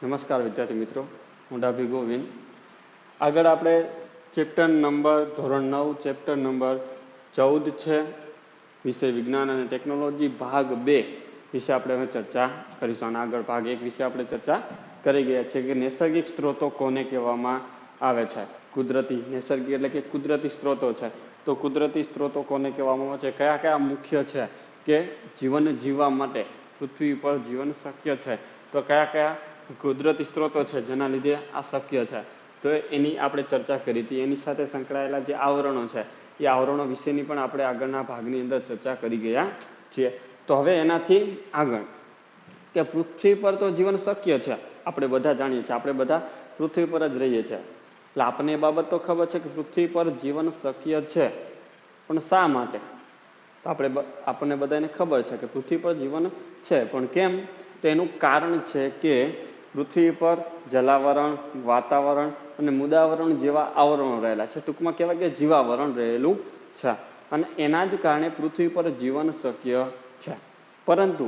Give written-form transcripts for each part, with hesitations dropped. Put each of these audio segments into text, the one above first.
નમસ્કાર વિદ્યાર્થી મિત્રો, હું ડાભી ગોવિંદ. આગળ આપણે ચેપ્ટર નંબર ધોરણ 9 ચેપ્ટર નંબર 14 છે, વિષય વિજ્ઞાન અને ટેકનોલોજી ભાગ 2 વિશે આપણે હવે ચર્ચા કરીશું. અને આગળ ભાગ 1 વિશે આપણે ચર્ચા કરી ગયા છે કે નૈસર્ગિક સ્ત્રોતો કોને કહેવામાં આવે છે. કુદરતી, નૈસર્ગિક એટલે કે કુદરતી સ્ત્રોતો છે. તો કુદરતી સ્ત્રોતો કોને કહેવામાં આવે છે, કયા કયા મુખ્ય છે કે જીવન જીવવા માટે પૃથ્વી પર જીવન શક્ય છે, તો કયા કયા કુદરતી સ્ત્રોતો છે જેના લીધે આ શક્ય છે, તો એની આપણે ચર્ચા કરી હતી. એની સાથે સંકળાયેલા જે આવરણો છે એ આવરણો વિશેની પણ આપણે આગળના ભાગની અંદર ચર્ચા કરી ગયા છીએ. તો હવે એનાથી આગળ કે પૃથ્વી પર તો જીવન શક્ય છે, આપણે બધા જાણીએ છીએ, આપણે બધા પૃથ્વી પર જ રહીએ છીએ, એટલે આપણને એ બાબત તો ખબર છે કે પૃથ્વી પર જીવન શક્ય છે. પણ શા માટે? તો આપણને બધાને ખબર છે કે પૃથ્વી પર જીવન છે, પણ કેમ? તો એનું કારણ છે કે પૃથ્વી પર જલાવરણ, વાતાવરણ અને મૃદાવરણ જેવા આવરણો રહેલા છે. ટૂંકમાં કહેવાય કે જીવાવરણ રહેલું છે, અને એના જ કારણે પૃથ્વી પર જીવન શક્ય છે. પરંતુ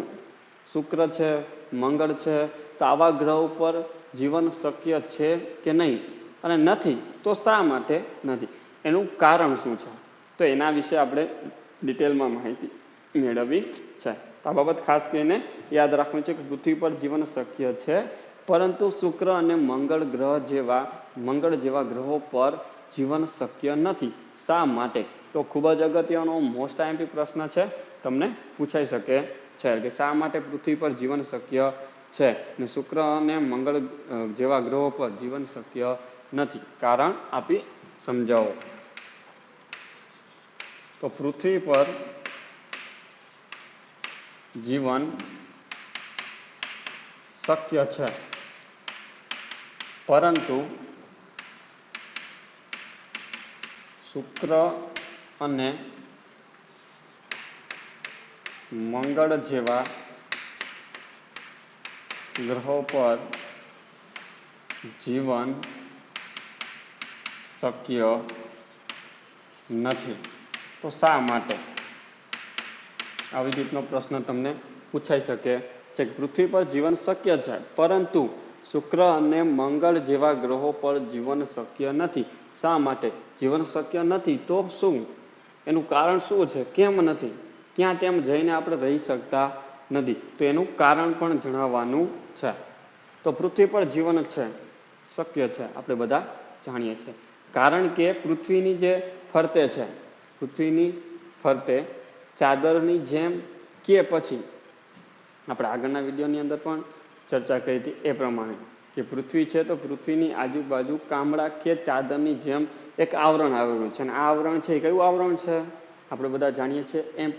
શુક્ર છે, મંગળ છે, તો આવા ગ્રહ ઉપર જીવન શક્ય છે કે નહીં? અને નથી તો શા માટે નથી? એનું કારણ શું છે? તો એના વિશે આપણે ડિટેલમાં માહિતી મેળવવી છે. આ બાબત ખાસ કરીને યાદ રાખવું છે કે પૃથ્વી પર જીવન શક્ય છે, પરંતુ શુક્ર અને મંગળ જેવા ગ્રહો પર જીવન શક્ય નથી. શા માટે? તો ખૂબ જ અગત્યનો મોસ્ટ આઈએમપી પ્રશ્ન છે, તમને પૂછાઈ શકે છે કે શા માટે પૃથ્વી પર જીવન શક્ય છે ને શુક્ર અને મંગળ જેવા ગ્રહો પર જીવન શક્ય નથી. કારણ આપી સમજાવો. તો પૃથ્વી પર જીવન શક્ય છે, પરંતુ શુક્ર અને મંગળ જેવા ગ્રહો પર જીવન શક્ય નથી. તો શા માટે? આવી રીતનો પ્રશ્ન તમને પૂછાઈ શકે છે કે પૃથ્વી પર જીવન શક્ય છે, પરંતુ શુક્ર અને મંગળ જેવા ગ્રહો પર જીવન શક્ય નથી. શા માટે જીવન શક્ય નથી? તો શું એનું કારણ શું છે? કેમ નથી? ત્યાં તેમ જઈને આપણે રહી શકતા નથી, તો એનું કારણ પણ જણાવવાનું છે. તો પૃથ્વી પર જીવન છે, શક્ય છે, આપણે બધા જાણીએ છીએ, કારણ કે પૃથ્વીની જે ફરતે છે, પૃથ્વીની ફરતે ચાદરની જેમ, કે પછી આપણે આગળના વિડીયોની અંદર પણ ચર્ચા કરી હતી એ પ્રમાણે કે પૃથ્વી છે તો પૃથ્વીની આજુબાજુ કામડા કે ચાદરની જેમ એક આવરણ આવેલું છે. અને આ આવરણ છે એ કયું આવરણ છે? આપણે બધા જાણીએ છીએ એમ.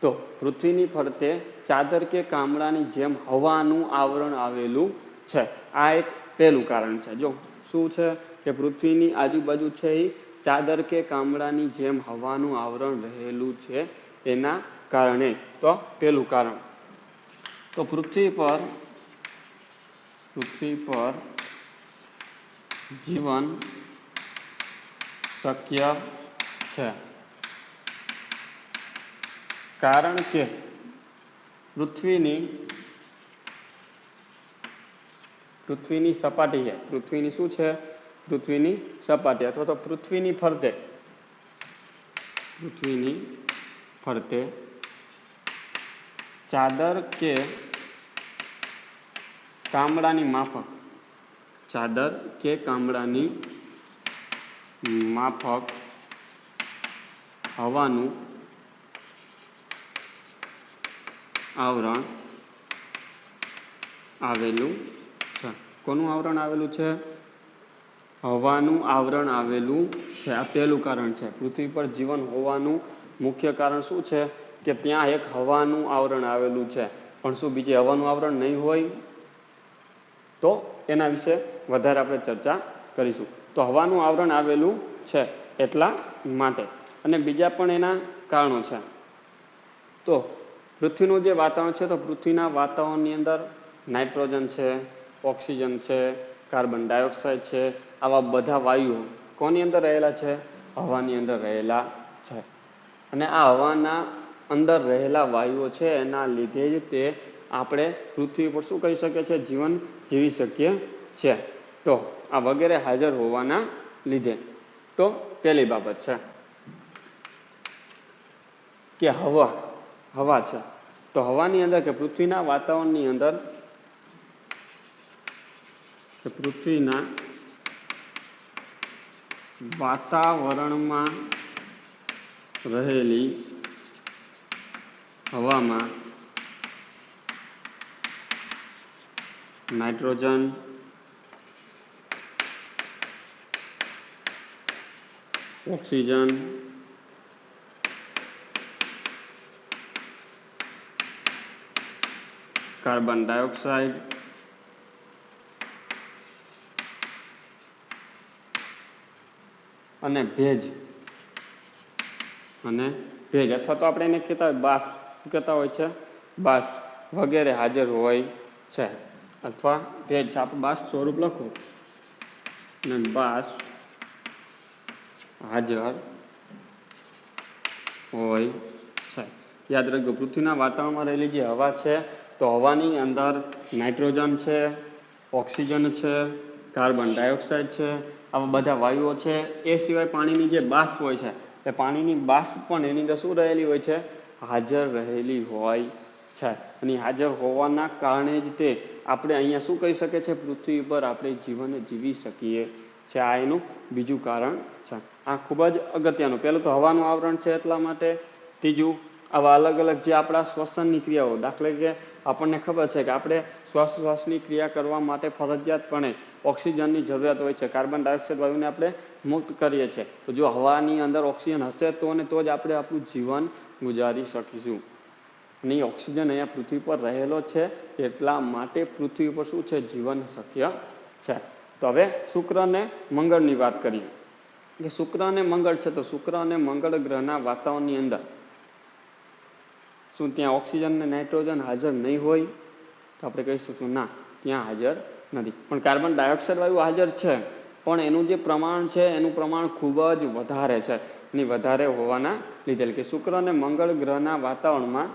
તો પૃથ્વીની ફરતે ચાદર કે કામડાની જેમ હવાનું આવરણ આવેલું છે. આ એક પહેલું કારણ છે. જો શું છે કે પૃથ્વીની આજુબાજુ છે એ ચાદર કે કામડાની જેમ હવાનું આવરણ રહેલું છે, એના કારણે. તો પહેલું કારણ. તો પૃથ્વી પર જીવન શક્ય છે, કારણ કે પૃથ્વીની સપાટી છે, પૃથ્વીની શું છે? પૃથ્વીની સપાટી અથવા તો પૃથ્વીની ફરતે ચાદર કે કામડાની માફક હવાનું આવરણ આવેલું છે. કોનું આવરણ આવેલું છે? હવાનું આવરણ આવેલું છે. આ પહેલું કારણ છે. પૃથ્વી પર જીવન હોવાનું મુખ્ય કારણ શું છે? કે ત્યાં એક હવાનું આવરણ આવેલું છે. પણ શું બીજે હવાનું આવરણ નહીં હોય? તો એના વિશે વધારે આપણે ચર્ચા કરીશું. તો હવાનું આવરણ આવેલું છે એટલા માટે. અને બીજા પણ એના કારણો છે. તો પૃથ્વીનું જે વાતાવરણ છે, તો પૃથ્વીના વાતાવરણની અંદર નાઇટ્રોજન છે, ઓક્સિજન છે, કાર્બન ડાયોક્સાઇડ છે, આવા બધા વાયુઓ કોની અંદર રહેલા છે? હવાની અંદર રહેલા છે. અને આ હવાના અંદર રહેલા વાયુઓ છે, એના લીધે જ તે આપણે પૃથ્વી પર શું કરી શકીએ છીએ? જીવન જીવી શકીએ છીએ. તો આ વગેરે હાજર હોવાના લીધે. તો પહેલી બાબત છે કે હવા છે. તો હવાની અંદર કે પૃથ્વીના વાતાવરણની અંદર કે પૃથ્વીના વાતાવરણમાં રહેલી હવામાં નાઇટ્રોજન, ઓક્સિજન, કાર્બન ડાયોક્સાઇડ અને ભેજ અથવા તો આપણે એને કહેતા હોય બાષ્પ, કહેતા હોય છે બાષ્પ વગેરે હાજર હોય છે. અથવા ભેજ આપણે બાષ્પ સ્વરૂપ લખો અને બાષ્પ હાજર હોય છે. યાદ રાખજો, પૃથ્વીના વાતાવરણમાં રહેલી જે હવા છે તો હવાની અંદર નાઇટ્રોજન છે, ઓક્સિજન છે, કાર્બન ડાયોક્સાઇડ છે, આવા બધા વાયુઓ છે. એ સિવાય પાણીની જે બાષ્પ હોય છે એ પાણીની બાષ્પ પણ એની અંદર શું રહેલી હોય છે? હાજર રહેલી હોય છે. અને હાજર હોવાના કારણે જ તે આપણે અહીંયા શું કહી શકીએ છીએ? પૃથ્વી પર આપણે જીવન જીવી શકીએ છીએ. આ એનું બીજું કારણ છે. આ ખૂબ જ અગત્યનું. પહેલું તો હવાનું આવરણ છે એટલા માટે. ત્રીજું, આવા અલગ અલગ જે આપણા શ્વસનની ક્રિયાઓ, દાખલા કે આપણને ખબર છે કે આપણે શ્વાસની ક્રિયા કરવા માટે ફરજિયાતપણે ઓક્સિજનની જરૂરિયાત હોય છે. કાર્બન ડાયોક્સાઇડ વાયુને આપણે મુક્ત કરીએ છીએ. તો જો હવાની અંદર ઓક્સિજન હશે તો જ આપણે આપણું જીવન ગુજારી શકીશું. અને એ ઓક્સિજન અહીંયા પૃથ્વી પર રહેલો છે એટલા માટે પૃથ્વી પર શું છે? જીવન શક્ય છે. તો હવે શુક્ર અને મંગળની વાત કરીએ કે શુક્ર અને મંગળ છે. તો શુક્ર અને મંગળ ગ્રહના વાતાવરણની અંદર શું ત્યાં ઓક્સિજન અને નાઇટ્રોજન હાજર નહીં હોય? તો આપણે કહી શકીશું ના, ત્યાં હાજર નથી. પણ કાર્બન ડાયોક્સાઇડ વાયુ હાજર છે, પણ એનું જે પ્રમાણ છે એનું પ્રમાણ ખૂબ જ વધારે છે. એની વધારે હોવાના લીધે કે શુક્ર અને મંગળ ગ્રહના વાતાવરણમાં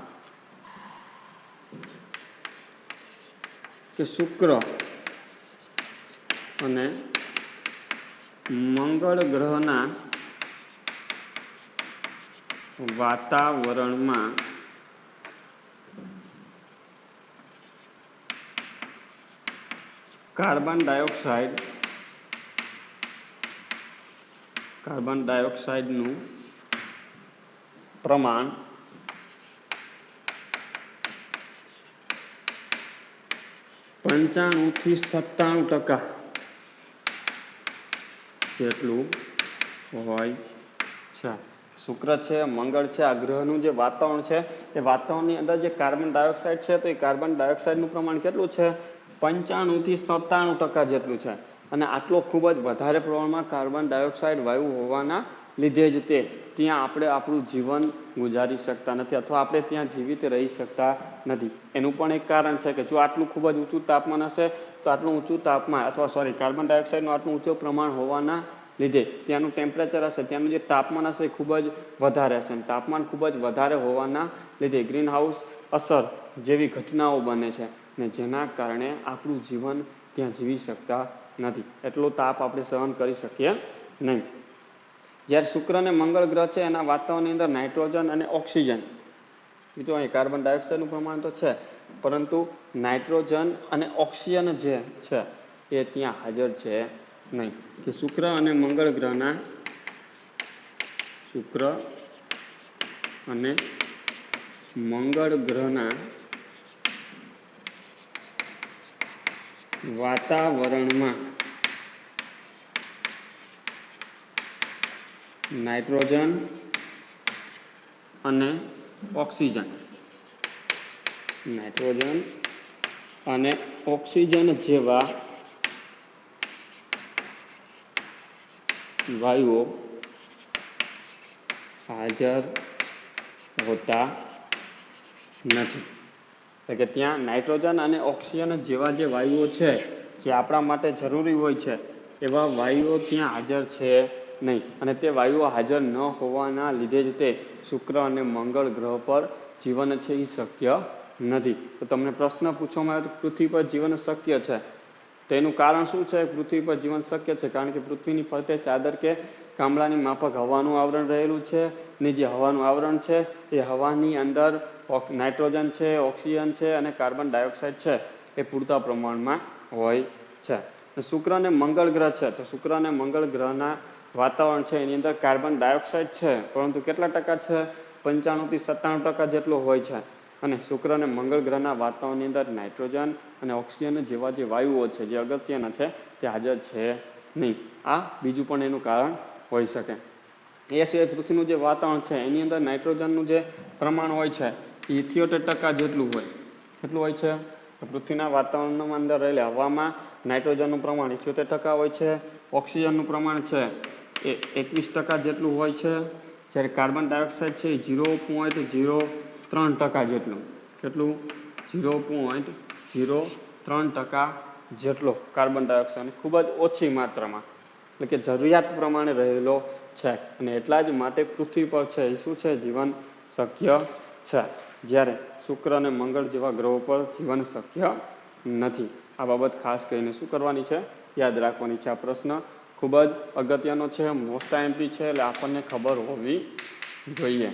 કે શુક્ર અને મંગળ ગ્રહના વાતાવરણમાં કાર્બન ડાયોક્સાઇડનું પ્રમાણ 95 થી 97% જેટલું હોય છે. શુક્ર છે, મંગળ છે, આ ગ્રહનું જે વાતાવરણ છે એ વાતાવરણની અંદર જે કાર્બન ડાયોક્સાઇડ છે તો એ કાર્બન ડાયોક્સાઇડનું પ્રમાણ કેટલું છે? 95 થી 97% જેટલું છે. અને આટલો ખૂબ જ વધારે પ્રમાણમાં કાર્બન ડાયોક્સાઇડ વાયુ હોવાના લીધે જ ત્યાં આપણે આપણું જીવન ગુજારી શકતા નથી અથવા આપણે ત્યાં જીવિત રહી શકતા નથી. એનું પણ એક કારણ છે કે જો આટલું ખૂબ જ ઊંચું તાપમાન હશે તો આટલું ઊંચું તાપમાન કાર્બન ડાયોક્સાઇડનું આટલું ઊંચું પ્રમાણ હોવાના લીધે ત્યાંનું ટેમ્પરેચર હશે, ત્યાંનું જે તાપમાન હશે એ ખૂબ જ વધારે હશે. અને તાપમાન ખૂબ જ વધારે હોવાના લીધે ગ્રીન હાઉસ અસર જેવી ઘટનાઓ બને છે ને જેના કારણે આપણું જીવન ત્યાં જીવી શકતા નથી. એટલો તાપ આપણે સહન કરી શકીએ નહીં. જ્યારે શુક્ર અને મંગળ ગ્રહ છે એના વાતાવરણની અંદર નાઇટ્રોજન અને ઓક્સિજન, એ તો અહીં કાર્બન ડાયોક્સાઇડનું પ્રમાણ તો છે, પરંતુ નાઇટ્રોજન અને ઓક્સિજન જે છે એ ત્યાં હાજર છે નહીં. કે શુક્ર અને મંગળ ગ્રહના વાતાવરણમાં નાઇટ્રોજન અને ઓક્સિજન જેવા વાયુઓ હાજર હોતા નથી. એટલે કે ત્યાં નાઇટ્રોજન અને ઓક્સિજન જેવા જે વાયુઓ છે જે આપણા માટે જરૂરી હોય છે એવા વાયુઓ ત્યાં હાજર છે નહીં. અને તે વાયુઓ હાજર ન હોવાના લીધે જ તે શુક્ર અને મંગળ ગ્રહ પર જીવન છે એ શક્ય નથી. તો તમને પ્રશ્ન પૂછવામાં આવે તો પૃથ્વી પર જીવન શક્ય છે, તો એનું કારણ શું છે? પૃથ્વી પર જીવન શક્ય છે કારણ કે પૃથ્વીની ફરતે ચાદર કે કામળાની માફક હવાનું આવરણ રહેલું છે, ને જે હવાનું આવરણ છે એ હવાની અંદર નાઇટ્રોજન છે, ઓક્સિજન છે અને કાર્બન ડાયોક્સાઇડ છે એ પૂરતા પ્રમાણમાં હોય છે. શુક્ર અને મંગળ ગ્રહ છે, તો શુક્ર અને મંગળ ગ્રહના વાતાવરણ છે એની અંદર કાર્બન ડાયોક્સાઇડ છે, પરંતુ કેટલા ટકા છે? 95 થી 97% જેટલો હોય છે. અને શુક્ર અને મંગળ ગ્રહના વાતાવરણની અંદર નાઇટ્રોજન અને ઓક્સિજન જેવા જે વાયુઓ છે જે અગત્યના છે તે હાજર છે નહીં. આ બીજું પણ એનું કારણ હોઈ શકે. એ સિવાય પૃથ્વીનું જે વાતાવરણ છે એની અંદર નાઇટ્રોજનનું જે પ્રમાણ હોય છે એ 78% જેટલું હોય. કેટલું હોય છે? પૃથ્વીના વાતાવરણમાં અંદર રહેલી હવામાં નાઇટ્રોજનનું પ્રમાણ 78% હોય છે, ઓક્સિજનનું પ્રમાણ છે એ 21% જેટલું હોય છે, જ્યારે કાર્બન ડાયોક્સાઇડ છે એ 0.03% જેટલું. કેટલું? 0.03% જેટલો કાર્બન ડાયોક્સાઇડ, ખૂબ જ ઓછી માત્રામાં, એટલે કે જરૂરિયાત પ્રમાણે રહેલો છે. અને એટલા જ માટે પૃથ્વી પર છે એ શું છે? જીવન શક્ય છે, જ્યારે શુક્ર અને મંગળ જેવા ગ્રહો પર જીવન શક્ય નથી. આ બાબત ખાસ કરીને શું કરવાની છે? યાદ રાખવાની છે. આ પ્રશ્ન ખૂબ જ અગત્યનો છે, મોસ્ટ આઈએમપી છે, એટલે આપણને ખબર હોવી જોઈએ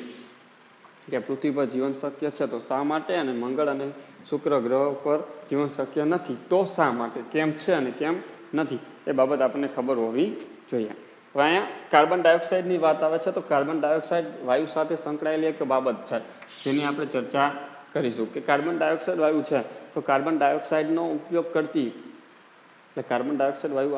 કે પૃથ્વી પર જીવન શક્ય છે તો શા માટે, અને મંગળ અને શુક્ર ગ્રહ પર જીવન શક્ય નથી તો શા માટે, કેમ છે અને કેમ નથી, એ બાબત આપણને ખબર હોવી જોઈએ. હવે અહીંયા કાર્બન ડાયોક્સાઇડની વાત આવે છે, તો કાર્બન ડાયોક્સાઇડ વાયુ સાથે સંકળાયેલી એક બાબત છે જેની આપણે ચર્ચા કરીશું કે કાર્બન ડાયોક્સાઇડ વાયુ છે તો કાર્બન ડાયોક્સાઇડનો ઉપયોગ કરતી, એટલે કાર્બન ડાયોક્સાઇડ વાયુ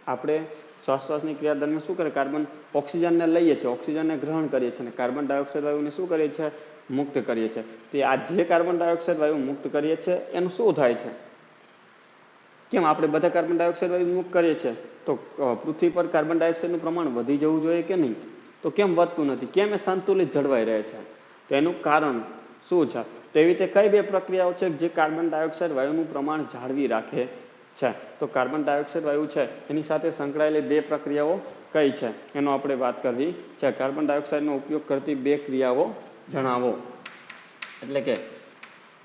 આપણે શ્વાસની ક્રિયા દરમિયાન શું કરે? કાર્બન ઓક્સિજનને લઈએ છીએ, ઓક્સિજનને ગ્રહણ કરીએ છીએ અને કાર્બન ડાયોક્સાઇડ વાયુને શું કરીએ છીએ? મુક્ત કરીએ છીએ. તો આ જે કાર્બન ડાયોક્સાઇડ વાયુ મુક્ત કરીએ છીએ એનું શું થાય છે? કેમ આપણે બધા કાર્બન ડાયોક્સાઇડ વાયુ મુક્ત કરીએ છીએ તો પૃથ્વી પર કાર્બન ડાયોક્સાઇડનું પ્રમાણ વધી જવું જોઈએ કે નહીં? તો કેમ વધતું નથી? કેમ એ સંતુલિત જળવાઈ રહે છે? તો એનું કારણ શું છે? તો એવી રીતે કઈ બે પ્રક્રિયાઓ છે જે કાર્બન ડાયોક્સાઇડ વાયુનું પ્રમાણ જાળવી રાખે છે? તો કાર્બન ડાયોક્સાઇડ વાયુ છે એની સાથે સંકળાયેલી બે પ્રક્રિયાઓ કઈ છે એનો આપણે વાત કરવી છે. કાર્બન ડાયોક્સાઇડનો ઉપયોગ કરતી બે ક્રિયાઓ જણાવો. એટલે કે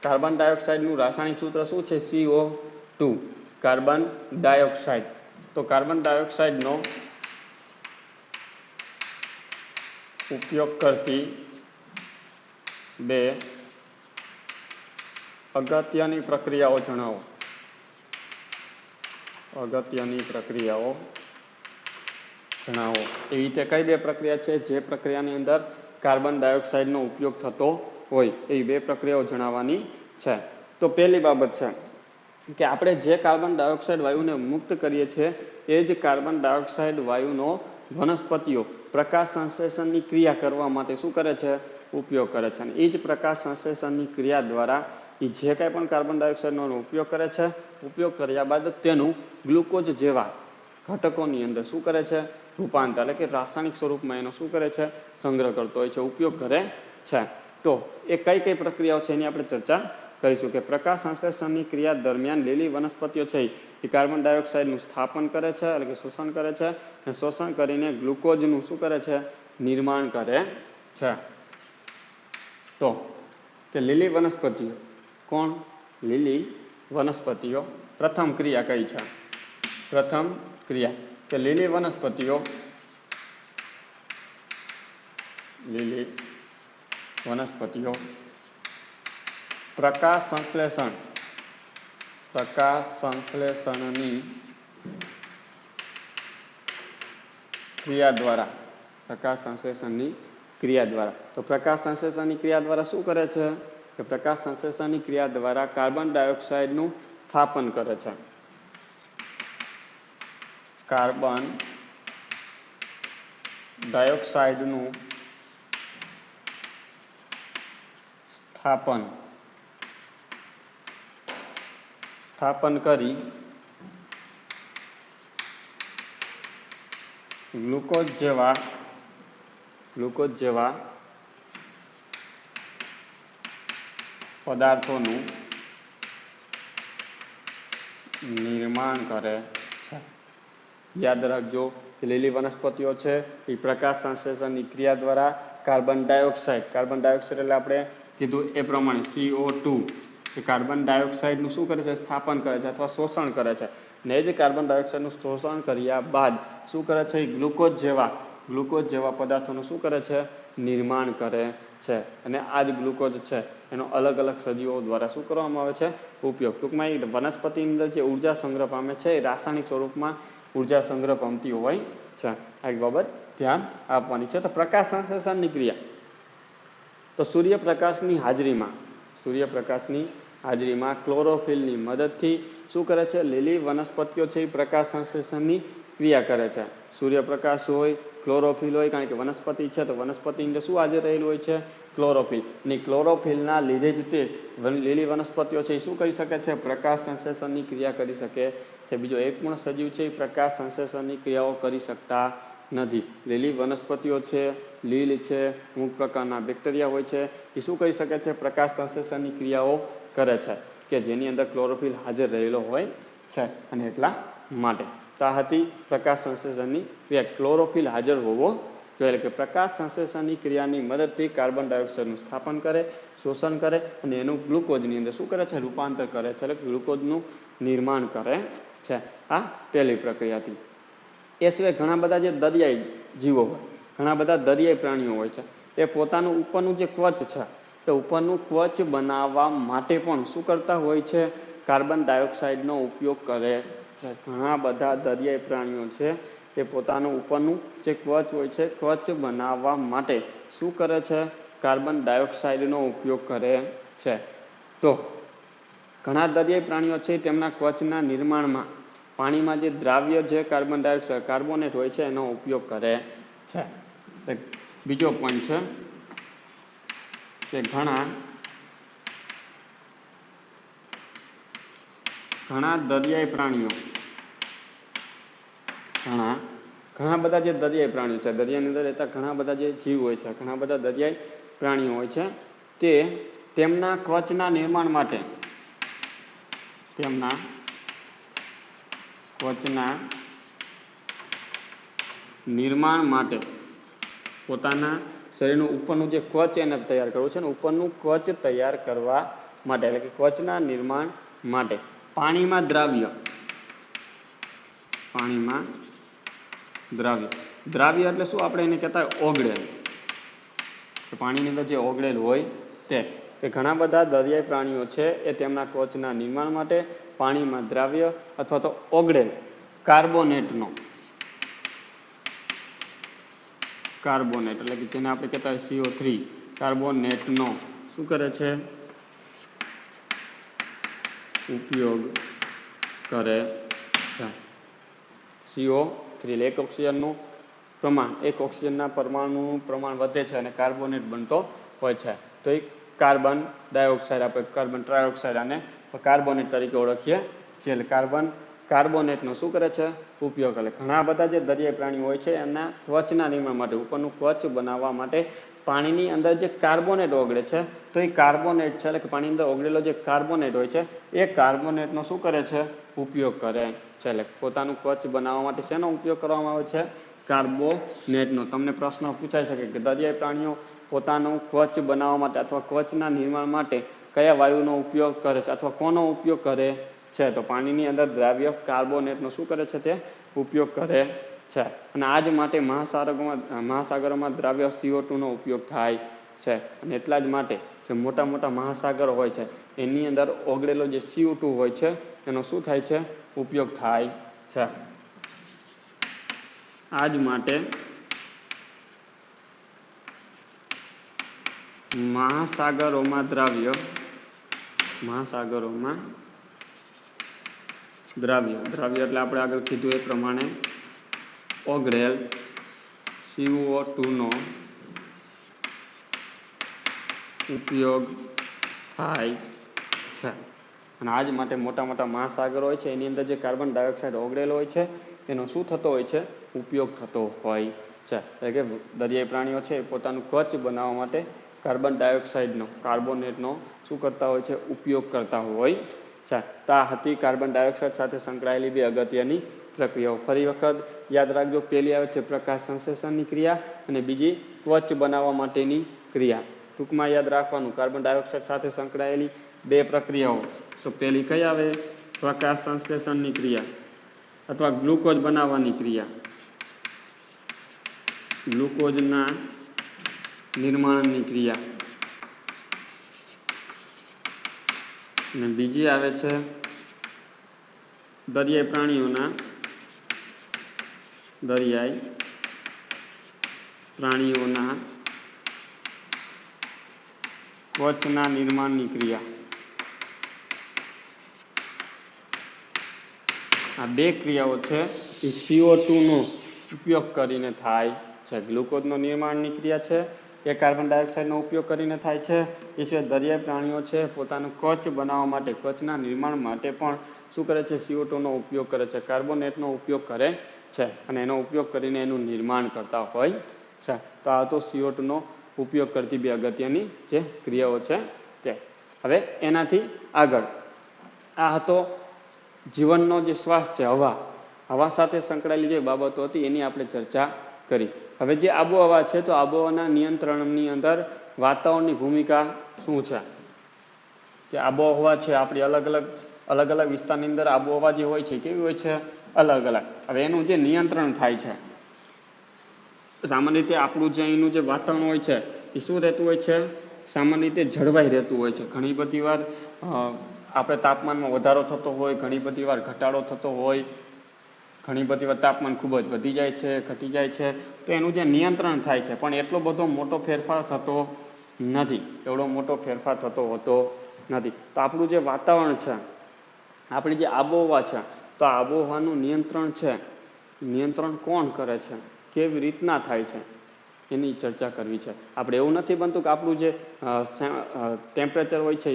કાર્બન ડાયોક્સાઇડનું રાસાયણિક સૂત્ર શું છે? CO2, carbon dioxide. તો કાર્બન ડાયોક્સાઇડનો ઉપયોગ કરતી બે અગત્યની પ્રક્રિયાઓ જણાવો. અગત્યની પ્રક્રિયાઓ જણાવો. એવી રીતે કઈ બે પ્રક્રિયા છે જે પ્રક્રિયાની અંદર કાર્બન ડાયોક્સાઇડનો ઉપયોગ થતો હોય? એવી બે પ્રક્રિયાઓ જણાવવાની છે. તો પહેલી બાબત છે કે આપણે જે કાર્બન ડાયોક્સાઇડ વાયુને મુક્ત કરીએ છીએ એ જ કાર્બન ડાયોક્સાઇડ વાયુનો વનસ્પતિઓ પ્રકાશ સંશ્લેષણની ક્રિયા કરવા માટે શું કરે છે? ઉપયોગ કરે છે. અને એ જ પ્રકાશ સંશ્લેષણની ક્રિયા દ્વારા એ જે કાંઈ પણ કાર્બન ડાયોક્સાઇડનો ઉપયોગ કરે છે, ઉપયોગ કર્યા બાદ તેનું ગ્લુકોઝ જેવા ઘટકોની અંદર શું કરે છે? રૂપાંતર, એટલે કે રાસાયણિક સ્વરૂપમાં એનો શું કરે છે? સંગ્રહ કરતો હોય છે, ઉપયોગ કરે છે. તો એ કઈ કઈ પ્રક્રિયાઓ છે એની આપણે ચર્ચા કરીશું કે પ્રકાશ સંશ્લેષણની ક્રિયા દરમિયાન લીલી વનસ્પતિઓ છે એ કાર્બન ડાયોક્સાઇડનું સ્થાપન કરે છે, એટલે કે શોષણ કરે છે, અને શોષણ કરીને ગ્લુકોઝનું શું કરે છે? નિર્માણ કરે છે. તો કે લીલી વનસ્પતિઓ કોણ? લીલી વનસ્પતિઓ. પ્રથમ ક્રિયા કઈ છે? પ્રથમ ક્રિયા કે લીલી વનસ્પતિઓ પ્રકાશ સંશ્લેષણની ક્રિયા દ્વારા તો પ્રકાશ સંશ્લેષણની ક્રિયા દ્વારા શું કરે છે? કે પ્રકાશ સંશ્લેષણની ક્રિયા દ્વારા કાર્બન ડાયોક્સાઇડનું સ્થાપન કરે છે. કાર્બન ડાયોક્સાઇડનું સ્થાપન કરી ગ્લુકોઝ જેવા પદાર્થોનું નિર્માણ કરે છે. યાદ રાખજો કે લીલી વનસ્પતિઓ છે એ પ્રકાશ સંશ્લેષણની ક્રિયા દ્વારા કાર્બન ડાયોક્સાઇડ એટલે આપણે કીધું એ પ્રમાણે CO2 એ કાર્બન ડાયોક્સાઇડનું શું કરે છે? સ્થાપન કરે છે અથવા શોષણ કરે છે. ને એ જ કાર્બન ડાયોક્સાઇડનું શોષણ કર્યા બાદ શું કરે છે? એ ગ્લુકોઝ જેવા પદાર્થોનું શું કરે છે? નિર્માણ કરે છે. અને આ જ ગ્લુકોઝ છે એનો અલગ અલગ સજીવો દ્વારા શું કરવામાં આવે છે? ઉપયોગ. ટૂંકમાં એ વનસ્પતિની અંદર જે ઉર્જા સંગ્રહ પામે છે એ રાસાયણિક સ્વરૂપમાં ઉર્જા સંગ્રહ પામતી હોય છે. આ એક બાબત ધ્યાન આપવાની છે. તો પ્રકાશ સંશ્લેષણની ક્રિયા, તો સૂર્યપ્રકાશની હાજરીમાં ક્લોરોફિલની મદદથી શું કરે છે? લીલી વનસ્પતિઓ છે એ પ્રકાશ સંશ્લેષણની ક્રિયા કરે છે. સૂર્યપ્રકાશ હોય, ક્લોરોફિલ હોય, કારણ કે વનસ્પતિ છે તો વનસ્પતિની અંદર શું હાજર રહેલું હોય છે? ક્લોરોફિલ. ની ક્લોરોફિલના લીધે જ તે લીલી વનસ્પતિઓ છે એ શું કરી શકે છે? પ્રકાશ સંશ્લેષણની ક્રિયા કરી શકે છે. બીજો એક પણ સજીવ છે એ પ્રકાશ સંશ્લેષણની ક્રિયાઓ કરી શકતા નથી. લીલી વનસ્પતિઓ છે, લીલ છે, અમુક પ્રકારના બેક્ટેરિયા હોય છે એ શું કરી શકે છે? પ્રકાશ સંશ્લેષણની ક્રિયાઓ કરે છે કે જેની અંદર ક્લોરોફિલ હાજર રહેલો હોય છે. અને એટલા માટે તો આ હતી પ્રકાશ સંશ્લેષણની ક્રિયા. ક્લોરોફિલ હાજર હોવો જોઈએ. કે પ્રકાશ સંશ્લેષણની ક્રિયાની મદદથી કાર્બન ડાયોક્સાઇડનું સ્થાપન કરે, શોષણ કરે અને એનું ગ્લુકોઝની અંદર શું કરે છે? રૂપાંતર કરે છે, એટલે ગ્લુકોઝનું નિર્માણ કરે છે. આ પહેલી પ્રક્રિયા હતી. એ સિવાય ઘણા બધા જે દરિયાઈ જીવો હોય, ઘણા બધા દરિયાઈ પ્રાણીઓ હોય છે, એ પોતાનું ઉપરનું જે કવચ છે એ ઉપરનું કવચ બનાવવા માટે પણ શું કરતા હોય છે? કાર્બન ડાયોક્સાઇડનો ઉપયોગ કરે છે. ઘણા બધા દરિયાઈ પ્રાણીઓ છે એ પોતાનું ઉપરનું જે કવચ હોય છે, કવચ બનાવવા માટે શું કરે છે? કાર્બન ડાયોક્સાઇડનો ઉપયોગ કરે છે. તો ઘણા દરિયાઈ પ્રાણીઓ છે તેમના કવચના નિર્માણમાં પાણીમાં જે દ્રાવ્ય જે કાર્બન ડાયોક્સાઇડ કાર્બોનેટ હોય છે એનો ઉપયોગ કરે છે. બીજો પોઈન્ટ છે કે ઘણા દરિયાઈ પ્રાણીઓ ઘણા બધા જે દરિયાઈ પ્રાણીઓ છે, દરિયાની અંદર રહેતા ઘણા બધા જે જીવ હોય છે, ઘણા બધા દરિયાઈ પ્રાણીઓ હોય છે, તે તેમના કવચના નિર્માણ માટે પોતાના શરીરનું ઉપરનું જે કવચ એને તૈયાર કરવું છે ને ઉપરનું કવચ તૈયાર કરવા માટે એટલે કે કવચના નિર્માણ માટે પાણીમાં દ્રાવ્ય એટલે શું? આપણે એને કહેતા ઓગળેલ. પાણીની અંદર જે ઓગળેલ હોય તે ઘણા બધા દરિયાઈ પ્રાણીઓ છે એ તેમના કવચના નિર્માણ માટે પાણીમાં દ્રાવ્ય અથવા તો ઓગળેલ કાર્બોનેટ એટલે કે જેને આપણે કહેતા હોય CO3 કાર્બોનેટનો શું કરે છે? ઉપયોગ કરે છે. CO3 એક ઓક્સિજનનું પ્રમાણ, એક ઓક્સિજનના પરમાણુનું પ્રમાણ વધે છે અને કાર્બોનેટ બનતો હોય છે. તો એ કાર્બન ડાયોક્સાઇડ, આપણે કાર્બન ટ્રાયોક્સાઇડ અને કાર્બોનેટ તરીકે ઓળખીએ છીએ. એટલે કાર્બોનેટનો શું કરે છે? ઉપયોગ કરે. ઘણા બધા જે દરિયાઈ પ્રાણીઓ હોય છે એના કવચના નિર્માણ માટે, ઉપરનું કવચ બનાવવા માટે પાણીની અંદર જે કાર્બોનેટ ઓગળે છે તો એ કાર્બોનેટ છે એટલે કે પાણીની અંદર ઓગળેલો જે કાર્બોનેટ હોય છે એ કાર્બોનેટનો શું કરે છે? ઉપયોગ કરે છે. એટલે પોતાનું કવચ બનાવવા માટે શેનો ઉપયોગ કરવામાં આવે છે? કાર્બોનેટનો. તમને પ્રશ્ન પૂછાઈ શકે કે દરિયાઈ પ્રાણીઓ પોતાનું કવચ બનાવવા માટે અથવા કવચના નિર્માણ માટે કયા વાયુનો ઉપયોગ કરે છે અથવા કોનો ઉપયોગ કરે છે? તો પાણીની અંદર દ્રાવ્ય કાર્બોનેટનો શું કરે છે? તે ઉપયોગ કરે છે. અને આ જ માટે મહાસાગરોમાં દ્રાવ્ય CO2 નો ઉપયોગ થાય છે. અને એટલા જ માટે જે મોટા મોટા મહાસાગરો હોય છે એની અંદર ઓગળેલો જે CO2 હોય છે એનો શું થાય છે? ઉપયોગ થાય છે. આ જ માટે મહાસાગરોમાં દ્રાવ્ય એટલે આપણે આગળ કીધું એ પ્રમાણે ઓગળેલ CO2 નો ઉપયોગ થાય છે. અને આ જ માટે મોટા મોટા મહાસાગરો હોય છે એની અંદર જે કાર્બન ડાયોક્સાઇડ ઓગળેલો હોય છે એનો શું થતો હોય છે? ઉપયોગ થતો હોય છે. એટલે કે દરિયાઈ પ્રાણીઓ છે પોતાનું કવચ બનાવવા માટે કાર્બન ડાયોક્સાઇડનો, કાર્બોનેટનો શું કરતા હોય છે? ઉપયોગ કરતા હોય છે. તો આ હતી કાર્બન ડાયોક્સાઇડ સાથે સંકળાયેલી બે અગત્યની પ્રક્રિયાઓ. ફરી વખત યાદ રાખજો, પહેલી આવે છે પ્રકાશ સંશ્લેષણની ક્રિયા અને બીજી કવચ બનાવવા માટેની ક્રિયા. ટૂંકમાં યાદ રાખવાનું, કાર્બન ડાયોક્સાઇડ સાથે સંકળાયેલી બે પ્રક્રિયાઓ. તો પહેલી કઈ આવે? પ્રકાશ સંશ્લેષણની ક્રિયા અથવા ગ્લુકોઝ બનાવવાની ક્રિયા, ગ્લુકોઝના નિર્માણની ક્રિયા. અને બીજી આવે છે દરિયાઈ પ્રાણીઓના ત્વચના નિર્માણની ક્રિયા. આ બે ક્રિયાઓ છે એ CO2 નો ઉપયોગ કરીને થાય છે. ગ્લુકોઝનો નિર્માણની ક્રિયા છે એ કાર્બન ડાયોક્સાઇડનો ઉપયોગ કરીને થાય છે. એ સિવાય દરિયાઈ પ્રાણીઓ છે પોતાનું કવચ બનાવવા માટે, કવચના નિર્માણ માટે પણ શું કરે છે? CO2 નો ઉપયોગ કરે છે, કાર્બોનેટનો ઉપયોગ કરે છે અને એનો ઉપયોગ કરીને એનું નિર્માણ કરતા હોય છે. તો આ તો CO2 નો ઉપયોગ કરતી બે અગત્યની જે ક્રિયાઓ છે તે. હવે એનાથી આગળ આ હતો જીવનનો જે શ્વાસ છે, હવા સાથે સંકળાયેલી જે બાબતો હતી એની આપણે ચર્ચા કરી. હવે જે આબોહવા છે, તો આબોહવાના નિયંત્રણની અંદર વાતાવરણની ભૂમિકા શું છે? કે આબોહવા છે આપણી અલગ અલગ વિસ્તારની અંદર આબોહવા જે હોય છે કેવી હોય છે? અલગ અલગ. હવે એનું જે નિયંત્રણ થાય છે, સામાન્ય રીતે આપણું જે અહીંનું જે વાતાવરણ હોય છે એ શું રહેતું હોય છે? સામાન્ય રીતે જળવાઈ રહેતું હોય છે. ઘણી બધી વાર આપણે તાપમાનમાં વધારો થતો હોય, ઘણી બધી વાર ઘટાડો થતો હોય, ઘણી બધી વાર તાપમાન ખૂબ જ વધી જાય છે, ઘટી જાય છે. તો એનું જે નિયંત્રણ થાય છે, પણ એટલો બધો મોટો ફેરફાર થતો નથી, એવડો મોટો ફેરફાર થતો હોતો નથી. તો આપણું જે વાતાવરણ છે, આપણી જે આબોહવા છે, તો આબોહવાનું નિયંત્રણ છે, નિયંત્રણ કોણ કરે છે, કેવી રીતના થાય છે, એની ચર્ચા કરવી છે. આપણે એવું નથી બનતું કે આપણું જે ટેમ્પરેચર હોય છે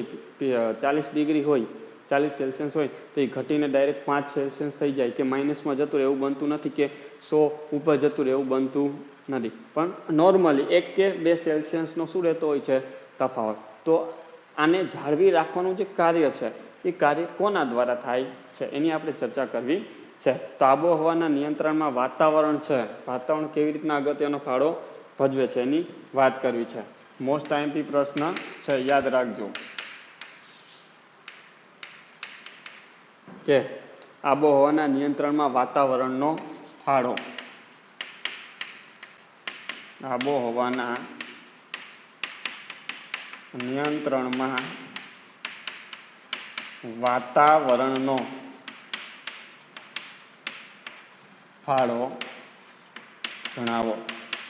40 ડિગ્રી હોય, 40 સેલ્સિયસ હોય તો એ ઘટીને ડાયરેક્ટ 5 સેલ્સિયસ થઈ જાય કે માઇનસમાં જતું રહે, એવું બનતું નથી, કે 100 ઉપર જતું રહે એવું બનતું નથી. પણ નોર્મલી 1 કે 2 સેલ્સિયસનો શું રહેતો હોય છે? તફાવત. તો આને જાળવી રાખવાનું જે કાર્ય છે એ કાર્ય કોના દ્વારા થાય છે એની આપણે ચર્ચા કરવી છે. તો આબોહવાના નિયંત્રણમાં વાતાવરણ છે, વાતાવરણ કેવી રીતના અગત્યનો ફાળો ભજવે છે એની વાત કરવી છે. મોસ્ટ આઈએમપી પ્રશ્ન છે, યાદ રાખજો કે આબોહવાના નિયંત્રણમાં વાતાવરણનો ફાળો. આબોહવાના નિયંત્રણમાં વાતાવરણનો ફાળો જણાવો.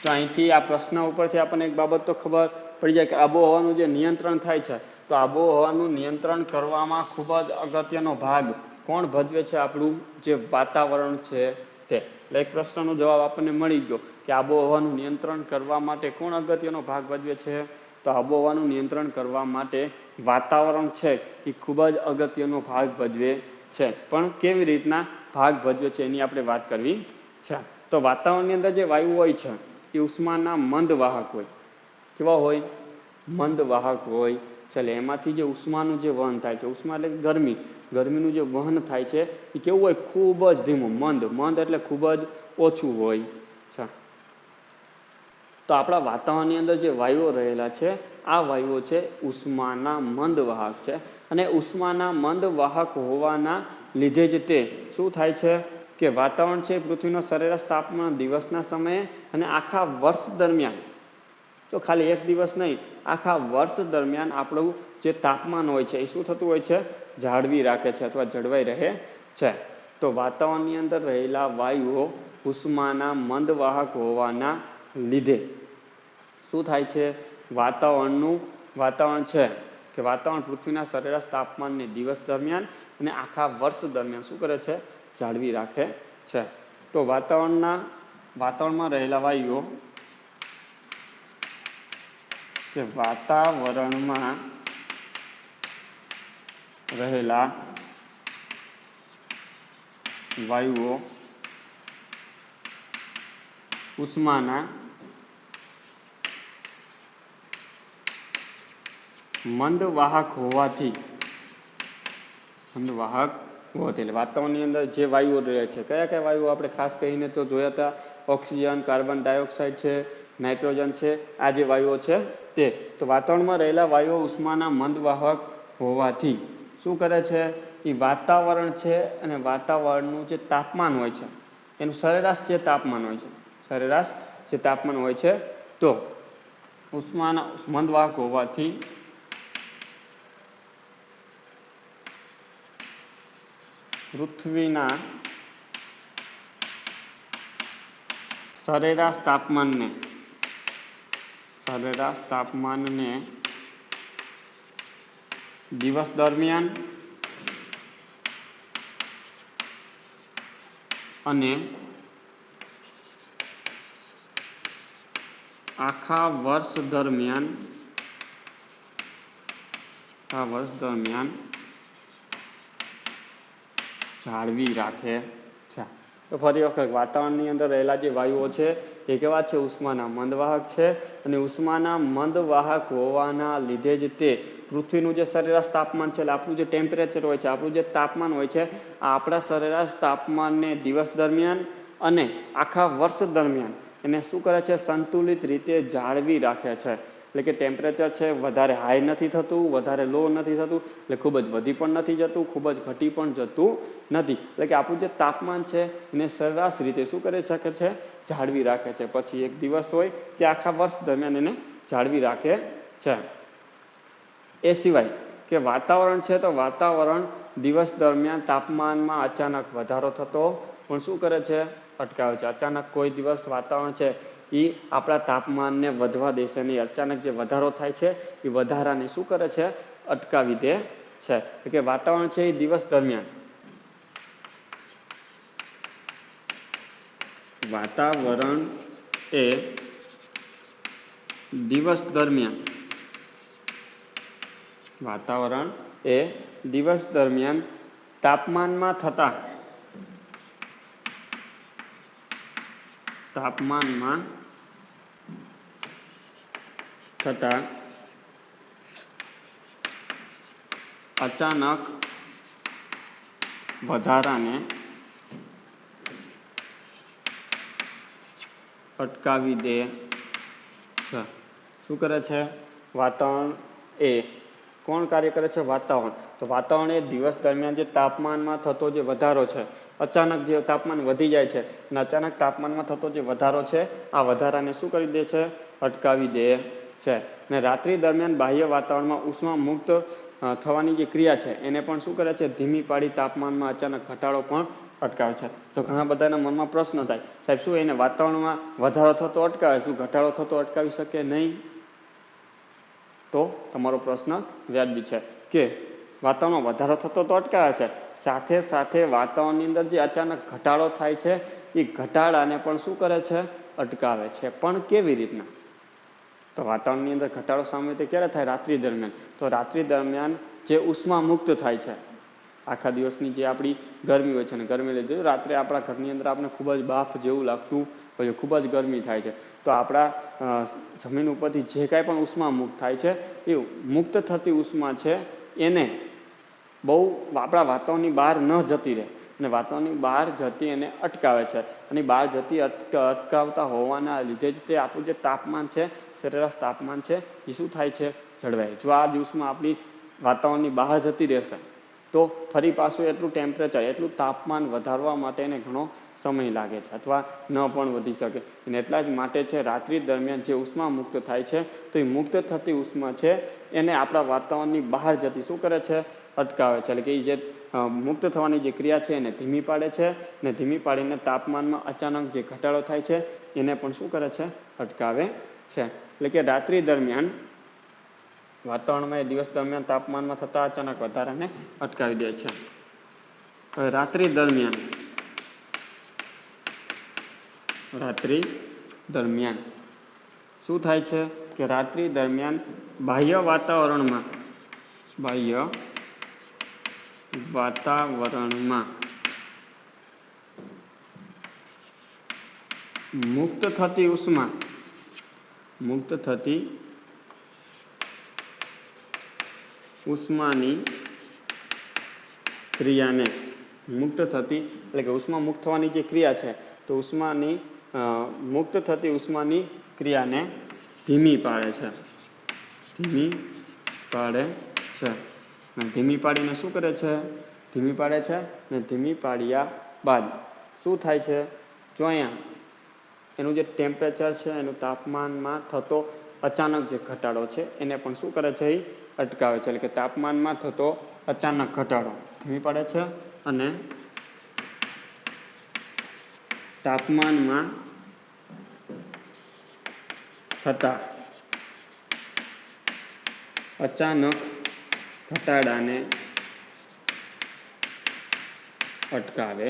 તો અહીંથી આ પ્રશ્ન ઉપરથી આપણને એક બાબત તો ખબર પડી જાય કે આબોહવાનું જે નિયંત્રણ થાય છે, તો આબોહવાનું નિયંત્રણ કરવામાં ખૂબ જ અગત્યનો ભાગ કોણ ભજવે છે? આપણું જે વાતાવરણ છે તે. એટલે એક પ્રશ્નનો જવાબ આપણને મળી ગયો કે આબોહવાનું નિયંત્રણ કરવા માટે કોણ અગત્યનો ભાગ ભજવે છે? તો આબોહવાનું નિયંત્રણ કરવા માટે વાતાવરણ છે એ ખૂબ જ અગત્યનો ભાગ ભજવે છે. પણ કેવી રીતના ભાગ ભજવે છે એની આપણે વાત કરવી છે. તો વાતાવરણની અંદર જે વાયુ હોય છે એ ઉષ્માના મંદ વાહક હોય. કેવા હોય? મંદ વાહક હોય. ચાલે એમાંથી જે ઉષ્માનું જે વહન થાય છે, ઉષ્મા એટલે ગરમી, ગરમીનું જે વહન થાય છે એ કેવું હોય? ખૂબ જ ધીમું, મંદ એટલે ખૂબ જ ઓછું હોય છે. તો આપણા વાતાવરણની અંદર જે વાયુઓ રહેલા છે, આ વાયુઓ છે ઉષ્માના મંદ વાહક છે. અને ઉષ્માના મંદ વાહક હોવાના લીધે જ તે શું થાય છે કે વાતાવરણ છે પૃથ્વીનો સરેરાશ તાપમાન દિવસના સમયે અને આખા વર્ષ દરમિયાન, તો ખાલી એક દિવસ નહીં, આખા વર્ષ દરમિયાન આપણું જે તાપમાન હોય છે એ શું થતું હોય છે? જાળવી રાખે છે અથવા જળવાઈ રહે છે. તો વાતાવરણની અંદર રહેલા વાયુઓ ઉષ્માના મંદ વાહક હોવાના લીધે શું થાય છે? વાતાવરણ છે કે વાતાવરણ પૃથ્વીના સરેરાશ તાપમાનને દિવસ દરમિયાન અને આખા વર્ષ દરમિયાન શું કરે છે? જાળવી રાખે છે. તો વાતાવરણમાં રહેલા વાયુઓ કે વાતાવરણમાં રહેલા વાયુઓ ઉષ્માના મંદ વાહક હોવાથી એટલે વાતાવરણની અંદર જે વાયુઓ રહે છે, કયા કયા વાયુઓ આપણે ખાસ કહીને તો જોયા હતા? ઓક્સિજન, કાર્બન ડાયોક્સાઇડ છે, નાઇટ્રોજન છે, આ જે વાયુઓ છે તે. તો વાતાવરણમાં રહેલા વાયુઓ ઉષ્માના મંદવાહક હોવાથી શું કરે છે, એ વાતાવરણ છે અને વાતાવરણનું જે તાપમાન હોય છે એનું સરેરાશ જે તાપમાન હોય છે, સરેરાશ જે તાપમાન હોય છે, તો ઉષ્માના મંદવાહક હોવાથી પૃથ્વીના સરેરાશ તાપમાનને દિવસ દરમિયાન અને આખા વર્ષ દરમિયાન જાળવી રાખે છે. તો ફરી વખત વાતાવરણની અંદર રહેલા જે વાયુઓ છે એ કેવા છે, ઉષ્માના મંદવાહક છે, અને ઉષ્માના મંદવાહક હોવાના લીધે જ તે પૃથ્વીનું જે સરેરાશ તાપમાન છે, એટલે આપણું જે ટેમ્પરેચર હોય છે, આપણું જે તાપમાન હોય છે, આ આપણા સરેરાશ તાપમાનને દિવસ દરમિયાન અને આખા વર્ષ દરમિયાન એને શું કરે છે, સંતુલિત રીતે જાળવી રાખે છે. એટલે કે ટેમ્પરેચર છે વધારે હાઈ નથી થતું, વધારે લો નથી થતું, એટલે ખૂબ જ વધી પણ નથી જતું, ખૂબ જ ઘટી પણ જતું નથી. એટલે કે આપણું જે તાપમાન છે એને સરેરાશ રીતે શું કરી શકે છે, જાળવી રાખે છે. પછી એક દિવસ હોય કે આખા વર્ષ દરમિયાન એને જાળવી રાખે છે. એ સિવાય કે વાતાવરણ છે, તો વાતાવરણ દિવસ દરમિયાન તાપમાનમાં અચાનક વધારો થતો પણ શું કરે છે, અટકાવે છે. અચાનક કોઈ દિવસ વાતાવરણ છે એ આપણા તાપમાનને વધવા દેશે નહીં. અચાનક જે વધારો થાય છે એ વધારાને શું કરે છે, અટકાવી દે છે. એટલે કે વાતાવરણ છે એ દિવસ દરમિયાન તાપમાનમાં થતા અચાનક વધારાને અટકાવી દે છે. શું કરે છે, વાતાવરણ એ કોણ કાર્ય કરે છે, વાતાવરણ. તો વાતાવરણ એ દિવસ દરમિયાન જે તાપમાનમાં થતો જે વધારો છે, અચાનક જે તાપમાન વધી જાય છે અને અચાનક તાપમાનમાં થતો જે વધારો છે, આ વધારાને શું કરી દે છે, અટકાવી દે છે. અને રાત્રિ દરમિયાન બાહ્ય વાતાવરણમાં ઉષ્મા મુક્ત થવાની જે ક્રિયા છે એને પણ શું કરે છે, ધીમી પાડી તાપમાનમાં અચાનક ઘટાડો પણ અટકાવે છે. તો ઘણા બધાના મનમાં પ્રશ્ન થાય, સાહેબ શું એને વાતાવરણમાં વધારો થતો અટકાવે, શું ઘટાડો થતો અટકાવી શકે નહીં? તો તમારો પ્રશ્ન વ્યાજબી છે કે વાતાવરણમાં વધારો થતો તો અટકાવે છે, સાથે સાથે વાતાવરણની અંદર જે અચાનક ઘટાડો થાય છે એ ઘટાડાને પણ શું કરે છે, અટકાવે છે. પણ કેવી રીતના? તો વાતાવરણની અંદર ઘટાડો સામાન્ય રીતે ક્યારે થાય, રાત્રિ દરમિયાન. તો રાત્રિ દરમિયાન જે ઉષ્મા મુક્ત થાય છે, આખા દિવસની જે આપણી ગરમી હોય છે, અને ગરમી લઈ જોઈએ રાત્રે આપણા ઘરની અંદર આપણે ખૂબ જ બાફ જેવું લાગતું હોય, ખૂબ જ ગરમી થાય છે. તો આપણા જમીન ઉપરથી જે કાંઈ પણ ઉષ્મા મુક્ત થાય છે એ મુક્ત થતી ઉષ્મા છે એને બહુ આપણા વાતાવરણની બહાર ન જતી રહે, અને વાતાવરણની બહાર જતી એને અટકાવે છે. અને બહાર જતી અટકાવતા હોવાના લીધે જ તે આપણું જે તાપમાન છે, સરેરાશ તાપમાન છે, એ શું થાય છે, જળવાય. જો આ દિવસમાં આપણી વાતાવરણની બહાર જતી રહેશે તો ફરી પાછું એટલું ટેમ્પરેચર, એટલું તાપમાન વધારવા માટે એને ઘણો સમય લાગે છે, અથવા ન પણ વધી શકે. અને એટલા જ માટે છે રાત્રિ દરમિયાન જે ઉષ્મા મુક્ત થાય છે, તો એ મુક્ત થતી ઉષ્મા છે એને આપણા વાતાવરણની બહાર જતી શું કરે છે, અટકાવે છે. એટલે કે એ જે મુક્ત થવાની જે ક્રિયા છે એને ધીમી પાડે છે, અને ધીમી પાડીને તાપમાનમાં અચાનક જે ઘટાડો થાય છે એને પણ શું કરે છે, અટકાવે છે. એટલે કે રાત્રિ દરમિયાન વાતાવરણમાં દિવસ દરમિયાન તાપમાનમાં થતા અચાનક વધારાને અટકાવી દે છે. હવે રાત્રિ દરમિયાન શું થાય છે કે રાત્રિ દરમિયાન બાહ્ય વાતાવરણમાં મુક્ત થતી ઉષ્માની ક્રિયાને મુક્ત થતી, એટલે કે ઉષ્મા મુક્ત થવાની જે ક્રિયા છે, તો ઉષ્માની મુક્ત થતી ઉષ્માની ક્રિયાને ધીમી પાડે છે. ધીમી પાડે છે. ધીમી પાડીને શું કરે છે? ધીમી પાડે છે. અને ધીમી પાડ્યા બાદ શું થાય છે? જો અહીંયા એનું જે ટેમ્પરેચર છે, એનું તાપમાનમાં થતો અચાનક જે ઘટાડો છે એને પણ શું કરે છે? એ અટકાવે છે. એટલે કે તાપમાનમાં થતો અચાનક ઘટાડો ધીમી પાડે છે અને તાપમાનમાં થતા અચાનક ઘટાડાને અટકાવે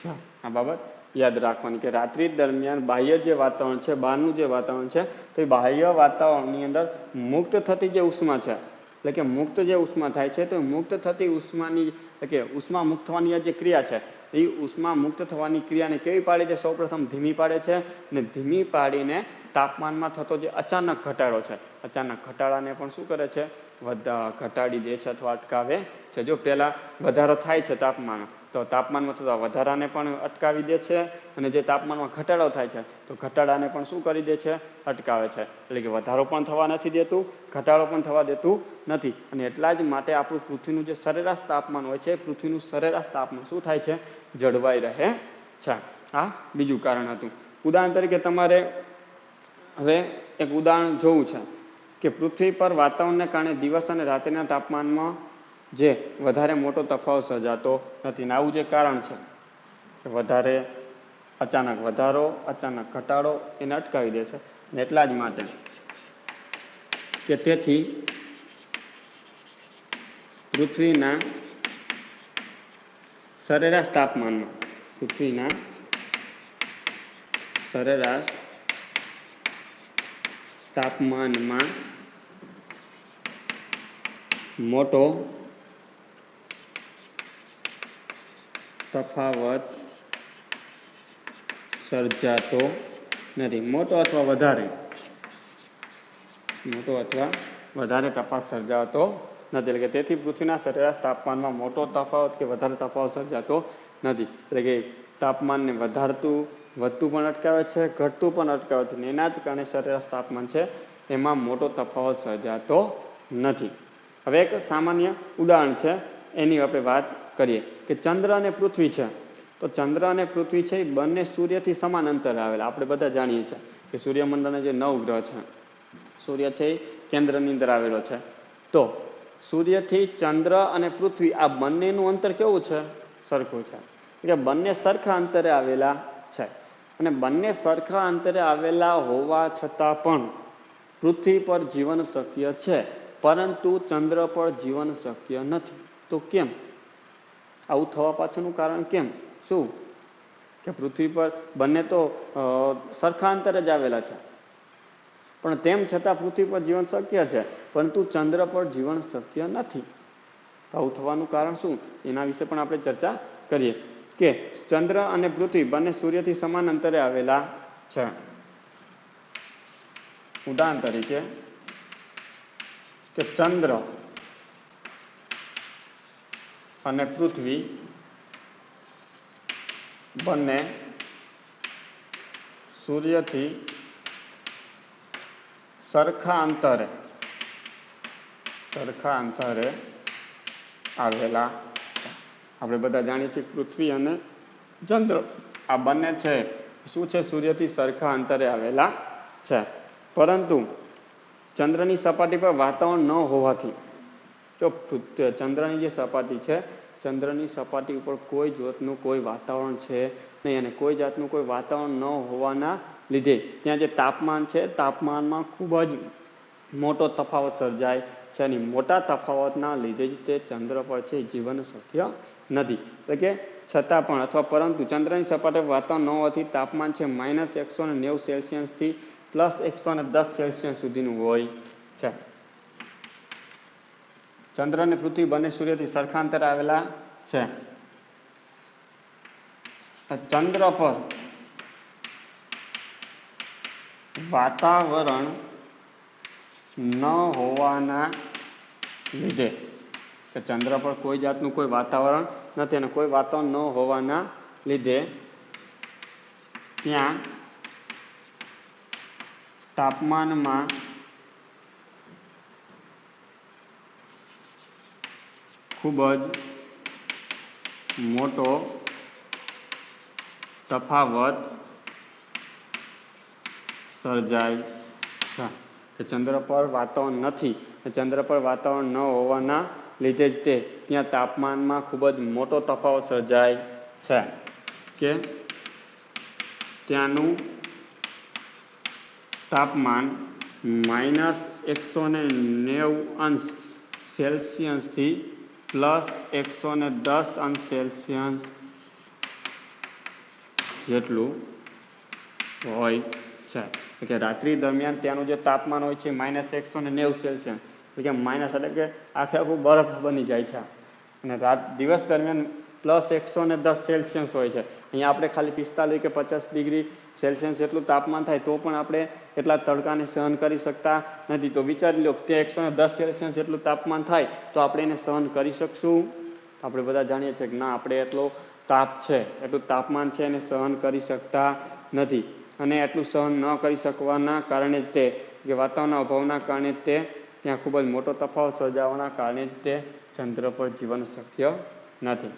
છે. આ બાબત યાદ રાખવાની કે રાત્રિ દરમિયાન બાહ્ય જે વાતાવરણ છે, બહારનું જે વાતાવરણ છે, તો એ બાહ્ય વાતાવરણની અંદર મુક્ત થતી જે ઉષ્મા છે, એટલે કે મુક્ત જે ઉષ્મા થાય છે, તો મુક્ત થતી ઉષ્માની એટલે કે ઉષ્મા મુક્ત થવાની જે ક્રિયા છે, એ ઉષ્મા મુક્ત થવાની ક્રિયાને કેવી પાડે છે? સૌપ્રથમ ધીમી પાડે છે. અને ધીમી પાડીને તાપમાનમાં થતો જે અચાનક ઘટાડો છે, અચાનક ઘટાડાને પણ શું કરે છે? ઘટાડી દે છે અથવા અટકાવે છે. જો પહેલાં વધારો થાય છે તાપમાન, તો તાપમાનમાં થતા વધારાને પણ અટકાવી દે છે. અને જે તાપમાનમાં ઘટાડો થાય છે, તો ઘટાડાને પણ શું કરી દે છે? અટકાવે છે. એટલે કે વધારો પણ થવા નથી દેતું, ઘટાડો પણ થવા દેતું નથી. અને એટલા જ માટે આપણું પૃથ્વીનું જે સરેરાશ તાપમાન હોય છે, પૃથ્વીનું સરેરાશ તાપમાન શું થાય છે? જળવાઈ રહે છે. આ બીજું કારણ હતું. ઉદાહરણ તરીકે તમારે હવે એક ઉદાહરણ જોવું છે કે પૃથ્વી પર વાતાવરણને કારણે દિવસ અને રાત્રિના તાપમાનમાં જે વધારે મોટો તફાવત સર્જાતો નથી. ને આવું જે કારણ છે કે વધારે અચાનક વધારો, અચાનક ઘટાડો એને અટકાવી દે છે. અને એટલા જ માટે કે તેથી પૃથ્વીના સરેરાશ તાપમાનમાં મોટો તફાવત સર્જાતો નથી. મોટો અથવા વધારે તફાવત સર્જાતો નથી. એટલે કે તેથી પૃથ્વીના સરેરાશ તાપમાનમાં મોટો તફાવત કે વધારે તફાવત સર્જાતો નથી. એટલે કે તાપમાનને વધતું પણ અટકાવે છે, ઘટતું પણ અટકાવે છે. એના જ કારણે સરેરાશ તાપમાન છે એમાં મોટો તફાવત સર્જાતો નથી. હવે એક સામાન્ય ઉદાહરણ છે, એની આપણે વાત કરીએ કે ચંદ્ર અને પૃથ્વી છે. તો ચંદ્ર અને પૃથ્વી છે એ બંને સૂર્યથી સમાન અંતરે આવેલા. આપણે બધા જાણીએ છીએ કે સૂર્યમંડળના જે 9 ગ્રહ છે, સૂર્ય છે એ કેન્દ્રની અંદર આવેલો છે. તો સૂર્યથી ચંદ્ર અને પૃથ્વી આ બંનેનું અંતર કેવું છે? સરખું છે. એટલે બંને સરખા અંતરે આવેલા છે. અને બંને સરખા અંતરે આવેલા હોવા છતાં પણ પૃથ્વી પર જીવન શક્ય છે, પરંતુ ચંદ્ર પર જીવન શક્ય નથી. તો કેમ? આવું થવા પાછળનું કારણ કેમ? શું? કે પૃથ્વી પર બંને તો સરખા અંતરે જ આવેલા છે, પણ તેમ છતાં પૃથ્વી પર જીવન શક્ય છે, પરંતુ ચંદ્ર પર જીવન શક્ય નથી. આવું થવાનું કારણ શું? એના વિશે પણ આપણે ચર્ચા કરીએ કે ચંદ્ર અને પૃથ્વી બંને સૂર્યથી સમાન અંતરે આવેલા છે. ઉદાહરણ તરીકે કે ચંદ્ર અને પૃથ્વી બંને સૂર્યથી સરખા અંતરે આવેલા છે. આપણે બધા જાણીએ છીએ પૃથ્વી અને ચંદ્ર આ બંને છે શું છે? સૂર્યથી સરખા અંતરે આવેલા છે. પરંતુ ચંદ્રની સપાટી પર વાતાવરણ ન હોવાથી, જો ચંદ્રની જે સપાટી છે, ચંદ્રની સપાટી ઉપર કોઈ જાતનું કોઈ વાતાવરણ છે નહીં, અને કોઈ જાતનું કોઈ વાતાવરણ ન હોવાના લીધે ત્યાં જે તાપમાન છે, તાપમાનમાં ખૂબ જ મોટો તફાવત સર્જાય છે. અને મોટા તફાવતના લીધે જ તે ચંદ્ર પર છે જીવન શક્ય નથી. એટલે કે છતાં પણ અથવા પરંતુ ચંદ્રની સપાટી પર વાતાવરણ ન હોવાથી તાપમાન છે -190 સેલ્સિયસથી +110 સેલ્સિયસ સુધીનું હોય છે. ચંદ્ર અને પૃથ્વી બંને સૂર્યથી સરખા અંતરે આવેલા છે. ચંદ્ર પર વાતાવરણ ન હોવાના લીધે, કે ચંદ્ર પર કોઈ જાતનું કોઈ વાતાવરણ નથી અને કોઈ વાતાવરણ ન હોવાના લીધે ત્યાં તાપમાનમાં ખૂબ જ મોટો તફાવત સર્જાય છે કે ચંદ્ર પર વાતાવરણ નથી, ચંદ્ર પર વાતાવરણ ન હોવાના લીધે જ ત્યાં તાપમાનમાં ખૂબ જ મોટો તફાવત સર્જાય છે કે ત્યાંનું તાપમાન -190° થી +110° જેટલું હોય છે કે રાત્રિ દરમિયાન ત્યાંનું જે તાપમાન હોય છે -190°, એટલે માઇનસ એટલે કે આખું બરફ બની જાય છે, અને દિવસ દરમિયાન +110° હોય છે. અહીંયા આપણે ખાલી 45 કે 50° જેટલું તાપમાન થાય તો પણ આપણે એટલા તડકાને સહન કરી શકતા નથી. તો વિચારી લો તે 110° જેટલું તાપમાન થાય તો આપણે એને સહન કરી શકશું? આપણે બધા જાણીએ છીએ કે ના, આપણે એટલો તાપ છે, એટલું તાપમાન છે એને સહન કરી શકતા નથી. અને એટલું સહન ન કરી શકવાના કારણે તે કે વાતાવરણના અભાવના કારણે તે ત્યાં ખૂબ જ મોટો તફાવત સર્જાવાના કારણે તે ચંદ્ર પર જીવન શક્ય નથી.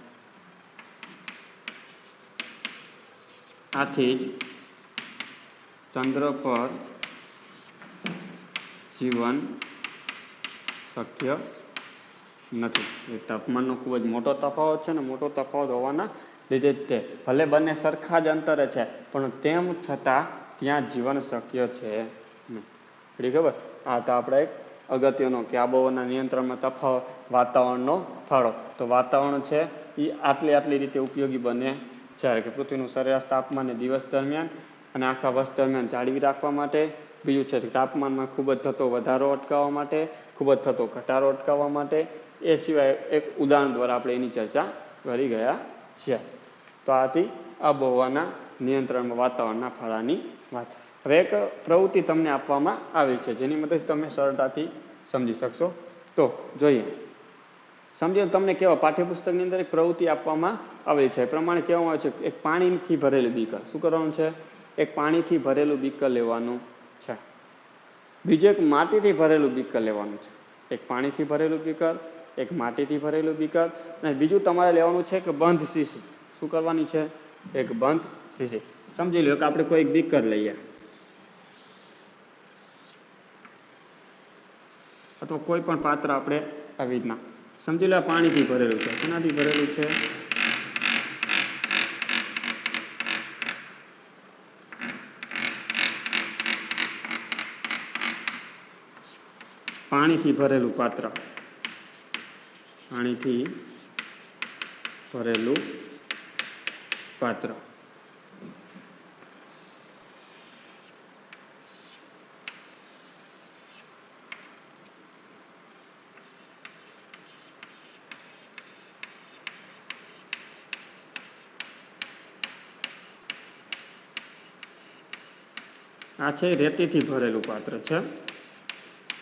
આથી જ ચંદ્ર પર જીવન શક્ય નથી. એ તાપમાનનો ખૂબ જ મોટો તફાવત છે ને મોટો તફાવત હોવાના લીધે જ તે ભલે બંને સરખા જ અંતરે છે પણ તેમ છતાં ત્યાં જીવન શક્ય છે નહીં. એટલી ખબર? આ તો આપણે એક અગત્યનો કે આબોહવાના નિયંત્રણમાં તફાવત, વાતાવરણનો ફાળો. તો વાતાવરણ છે એ આટલી રીતે ઉપયોગી બને છે કે પૃથ્વીનું સરેરાશ તાપમાન દિવસ દરમિયાન અને આખા વર્ષ દરમિયાન જાળવી રાખવા માટે. બીજું છે તાપમાનમાં ખૂબ જ થતો વધારો અટકાવવા માટે, ખૂબ જ થતો ઘટાડો અટકાવવા માટે. એ સિવાય એક ઉદાહરણ દ્વારા આપણે એની ચર્ચા કરી ગયા છીએ. તો આથી આબોહવાના નિયંત્રણમાં વાતાવરણના ફાળાની વાત. હવે એક પ્રવૃત્તિ તમને આપવામાં આવી છે જેની મદદથી તમે સરળતાથી સમજી શકશો. તો જોઈએ, સમજો તમને કેવા પાઠ્યપુસ્તકની અંદર એક પ્રવૃત્તિ આપવામાં આવેલી છે. એ પ્રમાણે કહેવામાં આવે છે એક પાણીથી ભરેલું બીકર. શું કરવાનું છે? એક પાણીથી ભરેલું બીકર લેવાનું છે. બીજું એક માટીથી ભરેલું બીકર લેવાનું છે. એક પાણીથી ભરેલું બીકર, એક માટીથી ભરેલું બીકર, અને બીજું તમારે લેવાનું છે કે બંધ શીશી. શું કરવાની છે? એક બંધ શીશી. સમજી લો કે આપણે કોઈ એક બીકર લઈએ અથવા કોઈ પણ પાત્ર આપણે આવી રીતના સમજી લો પાણીથી ભરેલું છે. શેનાથી ભરેલું છે? પાણીથી ભરેલું પાત્ર. પાણીથી ભરેલું પાત્ર. આ છે રેતીથી ભરેલું પાત્ર છે.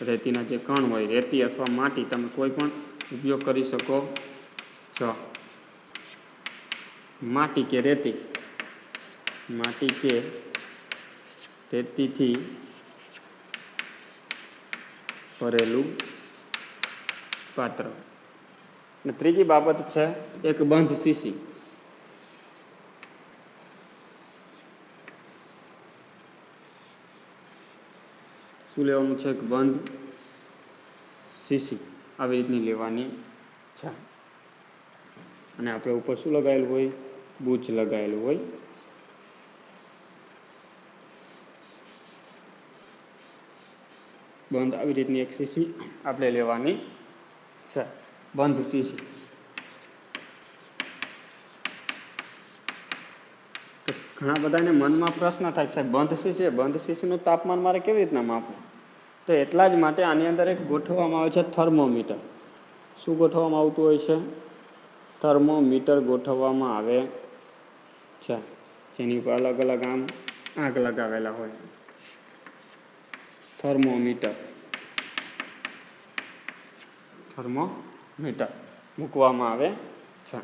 રેતીના જે કણ હોય, રેતી અથવા માટી, તમે કોઈ પણ ઉપયોગ કરી શકો છો. માટી કે રેતી, માટી કે રેતીથી ભરેલું પાત્ર. અને ત્રીજી બાબત છે એક બંધ શીશી. શું લેવાનું છે? એક બંધ શીશી આવી રીતની લેવાની છે. અને આપણે ઉપર શું લગાવેલું હોય? બૂચ લગાવેલું હોય. બંધ આવી રીતની એક શીશી આપણે લેવાની છે. બંધ શીશી. ઘણા બધાને મનમાં પ્રશ્ન થાય, સાહેબ બંધ શીશી, બંધ શીશીનું તાપમાન મારે કેવી રીતના માપવું? તો એટલા જ માટે આની અંદર એક ગોઠવવામાં આવે છે થર્મોમીટર. શું ગોઠવવામાં આવતું હોય છે? થર્મોમીટર ગોઠવવામાં આવે છે, જેની ઉપર અલગ અલગ આમ આગ લગાવેલા હોય. થર્મોમીટર મૂકવામાં આવે છે.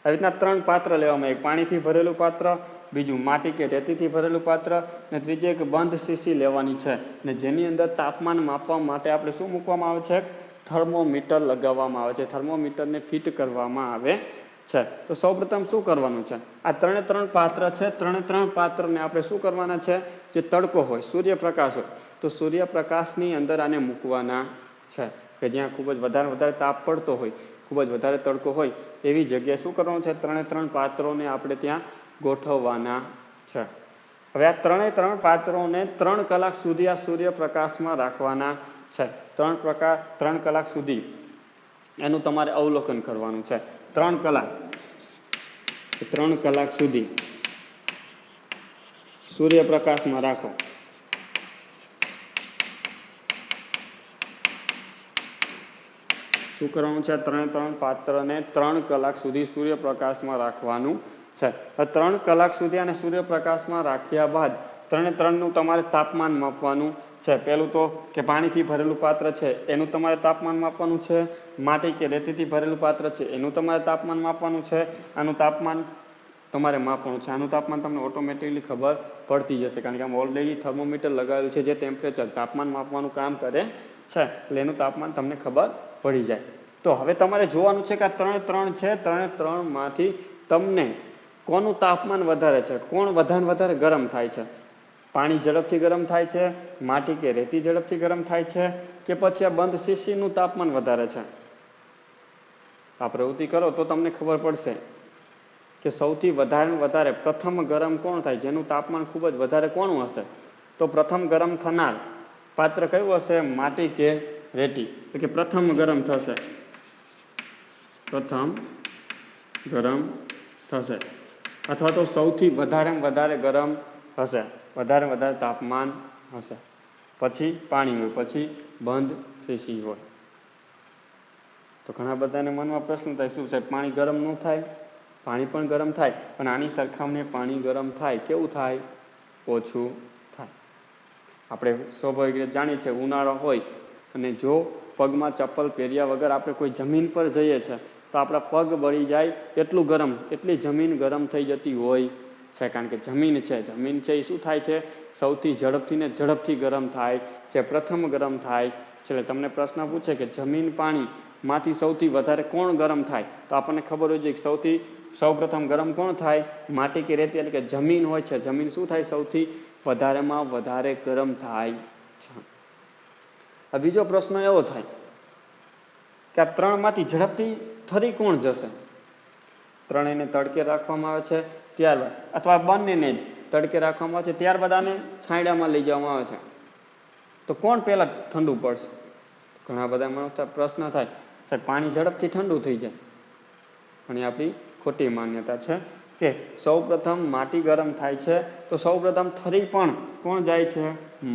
આવી રીતના ત્રણ પાત્ર લેવામાં આવે. એક પાણીથી ભરેલું પાત્ર, બીજું માટી કે રેતીથી ભરેલું પાત્ર, અને ત્રીજું એક બંધ શીશી લેવાની છે, ને જેની અંદર તાપમાન માપવા માટે આપણે શું મૂકવામાં આવે છે? થર્મોમીટર લગાવવામાં આવે છે, થર્મોમીટરને ફિટ કરવામાં આવે છે. તો સૌપ્રથમ શું કરવાનું છે? આ 3 પાત્ર છે, 3 પાત્રને આપણે શું કરવાના છે? જે તડકો હોય, સૂર્યપ્રકાશ હોય, તો સૂર્યપ્રકાશની અંદર આને મૂકવાના છે, કે જ્યાં ખૂબ જ વધારે તાપ પડતો હોય, ખૂબ જ વધારે તડકો હોય એવી જગ્યાએ શું કરવાનું છે? 3 પાત્રોને આપણે ત્યાં ગોઠવવાના છે. હવે આ 3 પાત્રોને 3 કલાક સુધી આ સૂર્યપ્રકાશમાં રાખવાના છે. 3 કલાક સુધી એનું તમારે અવલોકન કરવાનું છે. 3 કલાક સુધી સૂર્યપ્રકાશમાં રાખો. શું કરવાનું છે? 3 પાત્રને 3 કલાક સુધી સૂર્યપ્રકાશમાં રાખવાનું છે. 3 કલાક સુધી આને સૂર્યપ્રકાશમાં રાખ્યા બાદ 3નું તમારે તાપમાન માપવાનું છે. પહેલું તો કે પાણીથી ભરેલું પાત્ર છે એનું તમારે તાપમાન માપવાનું છે, માટી કે રેતીથી ભરેલું પાત્ર છે એનું તમારે તાપમાન માપવાનું છે. આનું તાપમાન તમારે માપવાનું છે. આનું તાપમાન તમને ઓટોમેટિકલી ખબર પડતી જશે, કારણ કે આમ ઓલરેડી થર્મોમીટર લગાવેલું છે જે ટેમ્પરેચર તાપમાન માપવાનું કામ કરે છે, એટલે એનું તાપમાન તમને ખબર પડી જાય. તો હવે તમારે જોવાનું છે કે આ 3 છે, 3માંથી તમને કોનું તાપમાન વધારે છે, કોણ વધારે ગરમ થાય છે? પાણી ઝડપથી ગરમ થાય છે, માટી કે રેતી ઝડપથી ગરમ થાય છે, કે પછી આ બંધ શીશીનું તાપમાન વધારે છે? આ પ્રવૃત્તિ કરો તો તમને ખબર પડશે કે સૌથી વધારે પ્રથમ ગરમ કોણ થાય, જેનું તાપમાન ખૂબ જ વધારે કોનું હશે? તો પ્રથમ ગરમ થનાર પાત્ર કયું હશે? માટી કે રેતી? તો કે પ્રથમ ગરમ થશે, પ્રથમ ગરમ થશે, અથવા તો સૌથી વધારે ગરમ હશે, વધારે તાપમાન હશે. પછી પાણી હોય, પછી બંધ શીશી હોય. તો ઘણા બધાને મનમાં પ્રશ્ન થાય, શું છે પાણી ગરમ ન થાય? પાણી પણ ગરમ થાય, પણ આની સરખામણીએ પાણી ગરમ થાય કેવું થાય? ઓછું થાય. આપણે સ્વાભાવિક રીતે જાણીએ છીએ, ઉનાળો હોય અને જો પગમાં ચપ્પલ પહેર્યા વગર આપણે કોઈ જમીન પર જઈએ છીએ તો આપણા પગ બળી જાય એટલી જમીન ગરમ થઈ જતી હોય છે, કારણ કે જમીન છે એ શું થાય છે? સૌથી ઝડપથી ગરમ થાય છે, પ્રથમ ગરમ થાય છે. એટલે તમને પ્રશ્ન પૂછે કે જમીન પાણીમાંથી સૌથી વધારે કોણ ગરમ થાય, તો આપણને ખબર હોય છે કે સૌપ્રથમ ગરમ કોણ થાય? માટી કે રેતી, એટલે કે જમીન હોય છે. જમીન શું થાય? સૌથી વધારે ગરમ થાય છે. આ બીજો પ્રશ્ન એવો થાય કે આ 3માંથી ઝડપથી ઠરી કોણ જશે? 3ને તડકે રાખવામાં આવે છે ત્યારબાદ, અથવા બંનેને જ તડકે રાખવામાં આવે છે ત્યારબાદ આને છાંયડામાં લઈ જવામાં આવે છે, તો કોણ પહેલા ઠંડુ પડશે? ઘણા બધા પ્રશ્ન થાય, સાહેબ પાણી ઝડપથી ઠંડુ થઈ જાય, પણ એ આપણી ખોટી માન્યતા છે કે સૌપ્રથમ માટી ગરમ થાય છે તો સૌપ્રથમ ઠરી પણ કોણ જાય છે?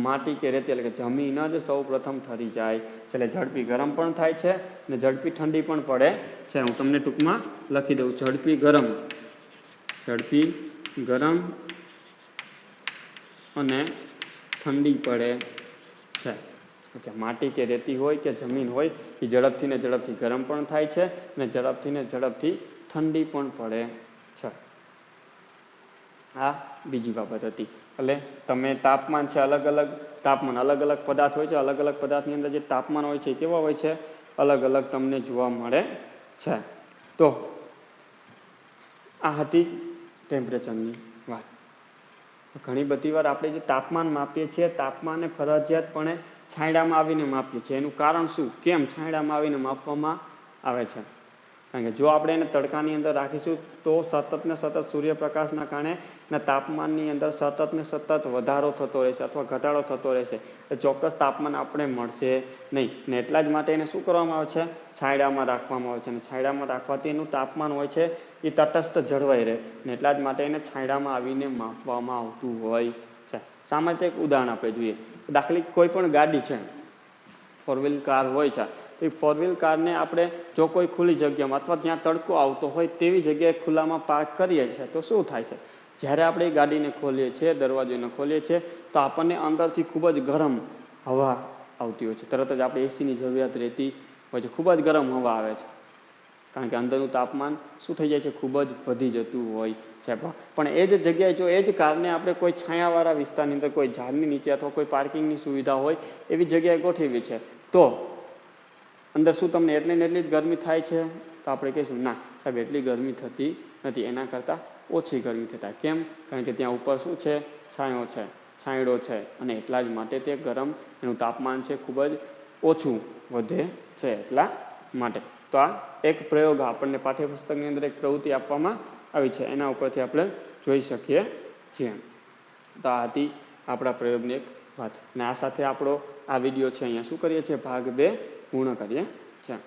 માટી કે રેતી, એટલે કે જમીન જ સૌપ્રથમ ઠરી જાય. એટલે ઝડપી ગરમ પણ થાય છે અને ઝડપી ઠંડી પણ પડે છે. હું તમને ટૂંકમાં લખી દઉં, ઝડપી ગરમ અને ઠંડી પડે છે. કે માટી કે રેતી હોય કે જમીન હોય એ ઝડપથી ગરમ પણ થાય છે અને ઝડપથી ઠંડી પણ પડે છે. આ બીજી બાબત હતી. એટલે તમે તાપમાન છે, અલગ અલગ પદાર્થ હોય છે, અલગ અલગ પદાર્થની અંદર જે તાપમાન હોય છે કેવા હોય છે? અલગ અલગ તમને જોવા મળે છે. તો આ હતી ટેમ્પરેચરની વાત. ઘણી બધી વાર આપણે જે તાપમાન માપીએ છીએ, તાપમાનને ફરજિયાતપણે છાંયડામાં આવીને માપીએ છીએ. એનું કારણ શું? કેમ છાંયડામાં આવીને માપવામાં આવે છે? કારણ કે જો આપણે એને તડકાની અંદર રાખીશું તો સતત સૂર્યપ્રકાશના કારણે તાપમાનની અંદર સતત વધારો થતો રહેશે અથવા ઘટાડો થતો રહેશે. ચોક્કસ તાપમાન આપણે મળશે નહીં, ને એટલા જ માટે એને શું કરવામાં આવે છે? છાંયડામાં રાખવામાં આવે છે. અને છાંયડામાં રાખવાથી એનું તાપમાન હોય છે એ તટસ્થ જળવાઈ રહે, ને એટલા જ માટે એને છાંયડામાં આવીને માપવામાં આવતું હોય છે. સામાન્ય એક ઉદાહરણ આપણે જોઈએ. દાખલા કોઈ પણ ગાડી છે, 4 વ્હીલ કાર હોય છે, તો એ 4 વ્હીલ કારને આપણે જો કોઈ ખુલ્લી જગ્યામાં અથવા જ્યાં તડકો આવતો હોય તેવી જગ્યાએ ખુલ્લામાં પાર્ક કરીએ છીએ તો શું થાય છે? જ્યારે આપણે એ ગાડીને ખોલીએ છીએ, દરવાજોને ખોલીએ છીએ, તો આપણને અંદરથી ખૂબ જ ગરમ હવા આવતી હોય છે. તરત જ આપણે એસીની જરૂરિયાત રહેતી હોય છે, ખૂબ જ ગરમ હવા આવે છે. કારણ કે અંદરનું તાપમાન શું થઈ જાય છે, ખૂબ જ વધી જતું હોય છે. પણ એ જ જગ્યાએ જો એ જ કારને આપણે કોઈ છાયાવાળા વિસ્તારની અંદર કોઈ ઝાડની નીચે અથવા કોઈ પાર્કિંગની સુવિધા હોય એવી જગ્યાએ ગોઠવી છે, તો અંદર શું તમને એટલી ને એટલી જ ગરમી થાય છે? તો આપણે કહીશું ના સાહેબ, એટલી ગરમી થતી નથી, એના કરતાં ઓછી ગરમી થતા. કેમ? કારણ કે ત્યાં ઉપર શું છે, છાંયો છે, છાંયડો છે, અને એટલા જ માટે તે ગરમ, એનું તાપમાન છે ખૂબ જ ઓછું વધે છે, એટલા માટે. તો આ એક પ્રયોગ આપણને પાઠ્યપુસ્તકની અંદર એક પ્રવૃત્તિ આપવામાં આવી છે, એના ઉપરથી આપણે જોઈ શકીએ છીએ. તો આ હતી આપણા પ્રયોગની એક વાત. અને આ સાથે આપણો આ વિડીયો છે અહીંયા શું કરીએ છીએ, ભાગ 2 પૂર્ણ કરીએ છીએ.